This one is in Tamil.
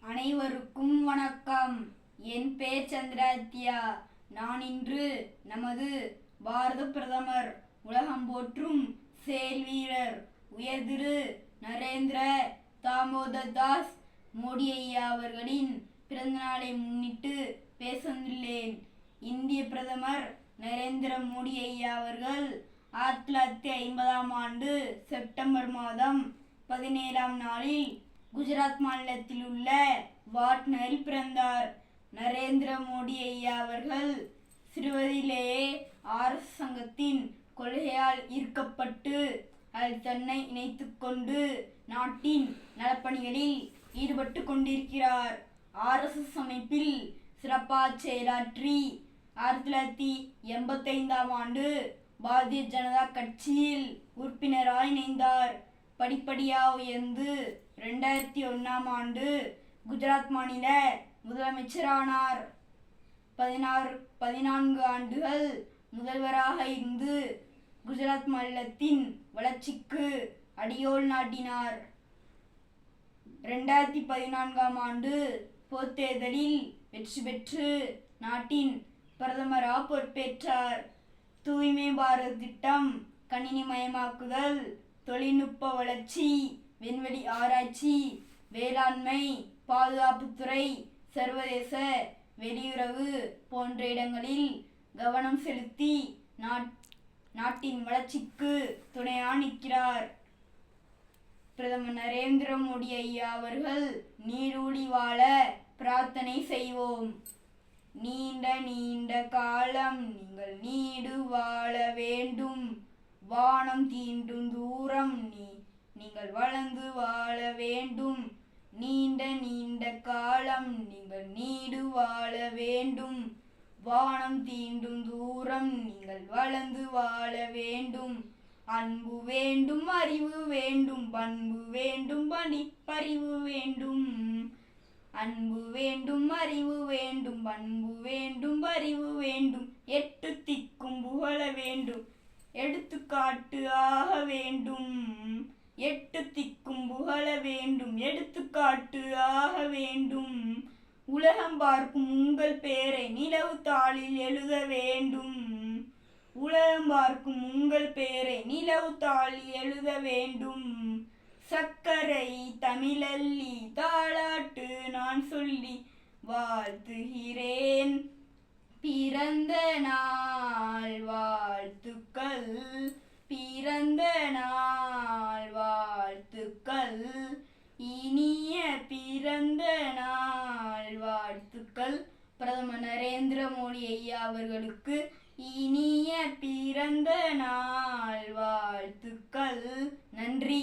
அனைவருக்கும் வணக்கம். என் பெயர் சந்திராத்யா. நான் இன்று நமது பாரத பிரதமர், உலகம் போற்றும் செயல் வீரர், உயர் திரு நரேந்திர தாமோதர் தாஸ் மோடி ஐயா அவர்களின் பிறந்த நாளை முன்னிட்டு பேச வந்துள்ளேன். இந்திய பிரதமர் நரேந்திர மோடி ஐயா அவர்கள் 1950ஆம் ஆண்டு செப்டம்பர் மாதம் 17ஆம் நாளில் குஜராத் மாநிலத்தில் உள்ள பாட்னரில் பிறந்தார். நரேந்திர மோடி ஐயா அவர்கள் சிறுவயதிலேயே RS சங்கத்தின் கொள்கையால் ஈர்க்கப்பட்டு அதில் தன்னை இணைத்துக் கொண்டு நாட்டின் நலப்பணிகளில் ஈடுபட்டு கொண்டிருக்கிறார். RSS அமைப்பில் சிறப்பாக செயலாற்றி 1985ஆம் ஆண்டு பாரதிய ஜனதா கட்சியில் உறுப்பினராய் இணைந்தார். படிப்படியாக உயர்ந்து 2001ஆம் ஆண்டு குஜராத் மாநில முதலமைச்சரானார். 14 ஆண்டுகள் முதல்வராக இருந்து குஜராத் மாநிலத்தின் வளர்ச்சிக்கு அடியோல் நாட்டினார். 2014ஆம் ஆண்டு பொதுத் தேர்தலில் வெற்றி பெற்று நாட்டின் பிரதமராக பொறுப்பேற்றார். தூய்மை பாரத் திட்டம், கணினிமயமாக்குதல், தொழில்நுட்ப வளர்ச்சி, விண்வெளி ஆராய்ச்சி, வேளாண்மை, பாதுகாப்புத்துறை, சர்வதேச வெளியுறவு போன்ற இடங்களில் கவனம் செலுத்தி நாட்டின் வளர்ச்சிக்கு துணையாக நிற்கிறார். பிரதமர் நரேந்திர மோடி ஐயா அவர்கள் நீடூழி வாழ பிரார்த்தனை செய்வோம். நீண்ட நீண்ட காலம் நீங்கள் நீடு வாழ வேண்டும். வானம் தீண்டும் தூரம் நீங்கள் வளர்ந்து வாழ வேண்டும். நீண்ட நீண்ட காலம் நீங்கள் நீடு வாழ வேண்டும். வானம் தீண்டும் தூரம் நீங்கள் வளர்ந்து வாழ வேண்டும். அன்பு வேண்டும், அறிவு வேண்டும், பண்பு வேண்டும், பறிவு வேண்டும். அன்பு வேண்டும், அறிவு வேண்டும், பண்பு வேண்டும், அறிவு வேண்டும். 8 திக்கும் புகழ வேண்டும், எடுத்துக்காட்டு ஆக வேண்டும். 8 திக்கும் புகழ வேண்டும், எடுத்துக்காட்டு ஆக வேண்டும். உலகம் பார்க்கும் உங்கள் பெயரை நிலவு தாளில் எழுத வேண்டும். உலகம் பார்க்கும் உங்கள் பெயரை நிலவு தாளில் எழுத வேண்டும். சக்கரை தமிழல்லி தாளாட்டு நான் சொல்லி வாழ்த்துகிறேன். பிறந்த நாள் வாழ்த்துக்கள், பிறந்த நாள் வாழ்த்துக்கள், இனிய பிறந்த நாள் வாழ்த்துக்கள். பிரதமர் நரேந்திர மோடி ஐயா அவர்களுக்கு இனிய பிறந்த நாள் வாழ்த்துக்கள். நன்றி.